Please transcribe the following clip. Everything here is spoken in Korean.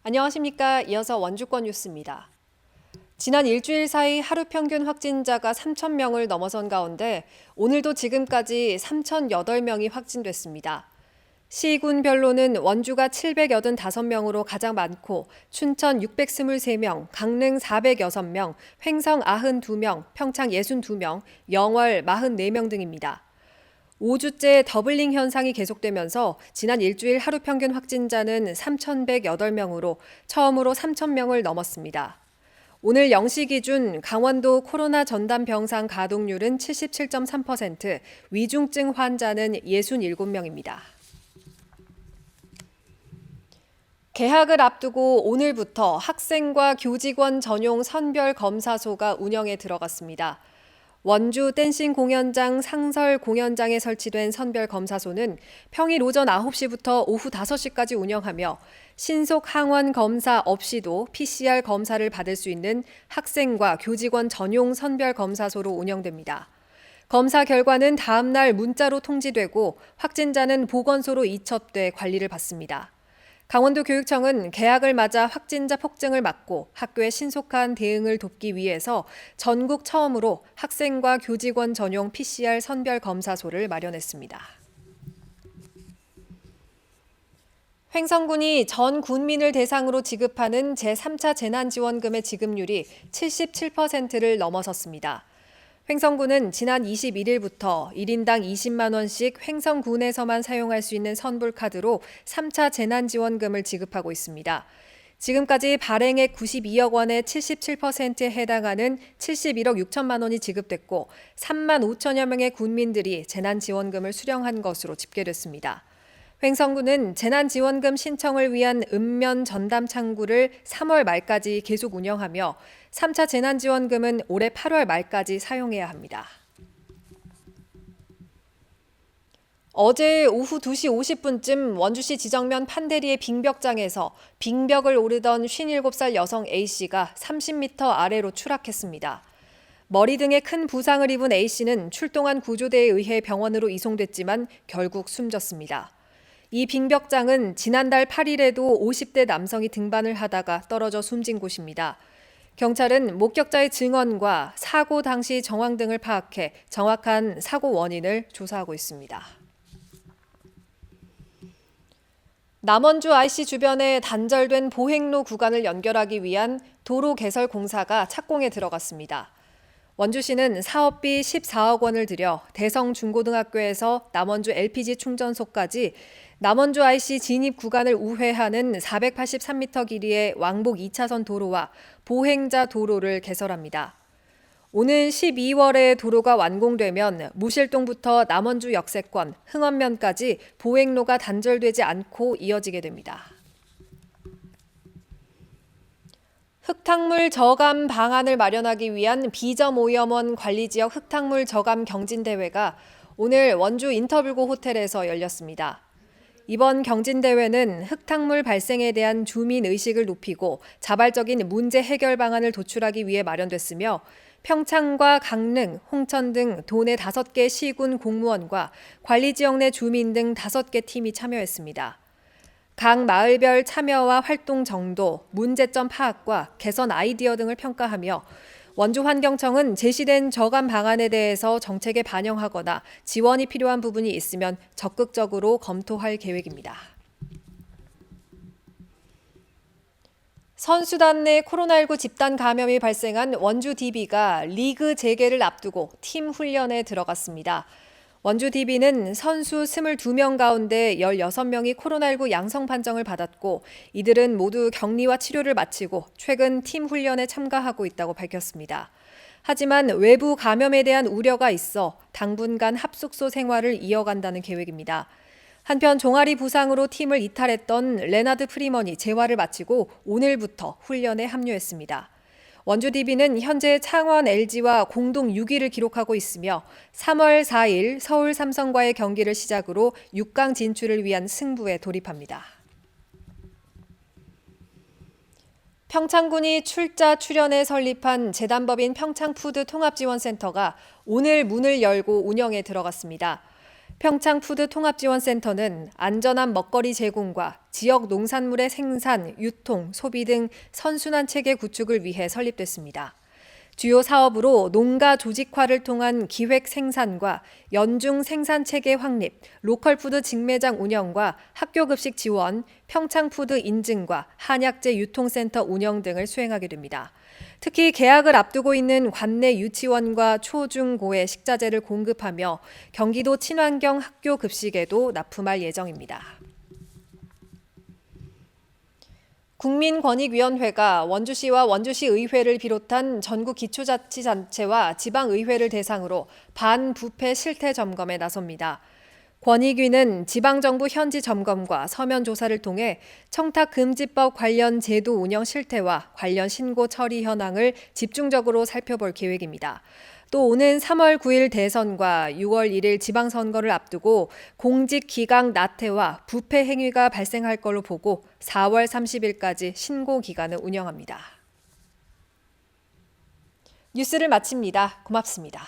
안녕하십니까. 이어서 원주권 뉴스입니다. 지난 일주일 사이 하루 평균 확진자가 3,000명을 넘어선 가운데 오늘도 지금까지 3,008명이 확진됐습니다. 시군별로는 원주가 785명으로 가장 많고 춘천 623명, 강릉 406명, 횡성 92명, 평창 62명, 영월 44명 등입니다. 5주째 더블링 현상이 계속되면서 지난 일주일 하루 평균 확진자는 3,108명으로 처음으로 3,000명을 넘었습니다. 오늘 0시 기준 강원도 코로나 전담 병상 가동률은 77.3%, 위중증 환자는 67명입니다. 개학을 앞두고 오늘부터 학생과 교직원 전용 선별 검사소가 운영에 들어갔습니다. 원주 댄싱 공연장 상설 공연장에 설치된 선별 검사소는 평일 오전 9시부터 오후 5시까지 운영하며 신속 항원 검사 없이도 PCR 검사를 받을 수 있는 학생과 교직원 전용 선별 검사소로 운영됩니다. 검사 결과는 다음 날 문자로 통지되고 확진자는 보건소로 이첩돼 관리를 받습니다. 강원도 교육청은 개학을 맞아 확진자 폭증을 막고 학교의 신속한 대응을 돕기 위해서 전국 처음으로 학생과 교직원 전용 PCR 선별 검사소를 마련했습니다. 횡성군이 전 군민을 대상으로 지급하는 제3차 재난지원금의 지급률이 77%를 넘어섰습니다. 횡성군은 지난 21일부터 1인당 20만 원씩 횡성군에서만 사용할 수 있는 선불카드로 3차 재난지원금을 지급하고 있습니다. 지금까지 발행액 92억 원의 77%에 해당하는 71억 6천만 원이 지급됐고 3만 5천여 명의 군민들이 재난지원금을 수령한 것으로 집계됐습니다. 횡성군은 재난지원금 신청을 위한 읍면 전담 창구를 3월 말까지 계속 운영하며 3차 재난지원금은 올해 8월 말까지 사용해야 합니다. 어제 오후 2시 50분쯤 원주시 지정면 판대리의 빙벽장에서 빙벽을 오르던 57살 여성 A씨가 30m 아래로 추락했습니다. 머리 등에 큰 부상을 입은 A씨는 출동한 구조대에 의해 병원으로 이송됐지만 결국 숨졌습니다. 이 빙벽장은 지난달 8일에도 50대 남성이 등반을 하다가 떨어져 숨진 곳입니다. 경찰은 목격자의 증언과 사고 당시 정황 등을 파악해 정확한 사고 원인을 조사하고 있습니다. 남원주 IC 주변에 단절된 보행로 구간을 연결하기 위한 도로 개설 공사가 착공에 들어갔습니다. 원주시는 사업비 14억 원을 들여 대성중고등학교에서 남원주 LPG 충전소까지 남원주 IC 진입 구간을 우회하는 483m 길이의 왕복 2차선 도로와 보행자 도로를 개설합니다. 오는 12월에 도로가 완공되면 무실동부터 남원주 역세권, 흥원면까지 보행로가 단절되지 않고 이어지게 됩니다. 흙탕물 저감 방안을 마련하기 위한 비점오염원 관리지역 흙탕물 저감 경진대회가 오늘 원주 인터블고 호텔에서 열렸습니다. 이번 경진대회는 흙탕물 발생에 대한 주민의식을 높이고 자발적인 문제 해결 방안을 도출하기 위해 마련됐으며 평창과 강릉, 홍천 등 도내 5개 시군 공무원과 관리지역 내 주민 등 5개 팀이 참여했습니다. 각 마을별 참여와 활동 정도, 문제점 파악과 개선 아이디어 등을 평가하며 원주환경청은 제시된 저감 방안에 대해서 정책에 반영하거나 지원이 필요한 부분이 있으면 적극적으로 검토할 계획입니다. 선수단 내 코로나19 집단 감염이 발생한 원주 DB가 리그 재개를 앞두고 팀 훈련에 들어갔습니다. 원주 DB는 선수 22명 가운데 16명이 코로나19 양성 판정을 받았고 이들은 모두 격리와 치료를 마치고 최근 팀 훈련에 참가하고 있다고 밝혔습니다. 하지만 외부 감염에 대한 우려가 있어 당분간 합숙소 생활을 이어간다는 계획입니다. 한편 종아리 부상으로 팀을 이탈했던 레나드 프리먼이 재활을 마치고 오늘부터 훈련에 합류했습니다. 원주 DB는 현재 창원 LG와 공동 6위를 기록하고 있으며 3월 4일 서울 삼성과의 경기를 시작으로 6강 진출을 위한 승부에 돌입합니다. 평창군이 출자 출연에 설립한 재단법인 평창푸드 통합지원센터가 오늘 문을 열고 운영에 들어갔습니다. 평창푸드 통합지원센터는 안전한 먹거리 제공과 지역 농산물의 생산, 유통, 소비 등 선순환 체계 구축을 위해 설립됐습니다. 주요 사업으로 농가 조직화를 통한 기획 생산과 연중 생산 체계 확립, 로컬푸드 직매장 운영과 학교급식 지원, 평창푸드 인증과 한약재 유통센터 운영 등을 수행하게 됩니다. 특히 개학을 앞두고 있는 관내 유치원과 초중고의 식자재를 공급하며 경기도 친환경 학교 급식에도 납품할 예정입니다. 국민권익위원회가 원주시와 원주시 의회를 비롯한 전국 기초자치단체와 지방의회를 대상으로 반부패 실태 점검에 나섭니다. 권익위는 지방정부 현지 점검과 서면 조사를 통해 청탁금지법 관련 제도 운영 실태와 관련 신고 처리 현황을 집중적으로 살펴볼 계획입니다. 또 오는 3월 9일 대선과 6월 1일 지방선거를 앞두고 공직기강 나태와 부패 행위가 발생할 걸로 보고 4월 30일까지 신고 기간을 운영합니다. 뉴스를 마칩니다. 고맙습니다.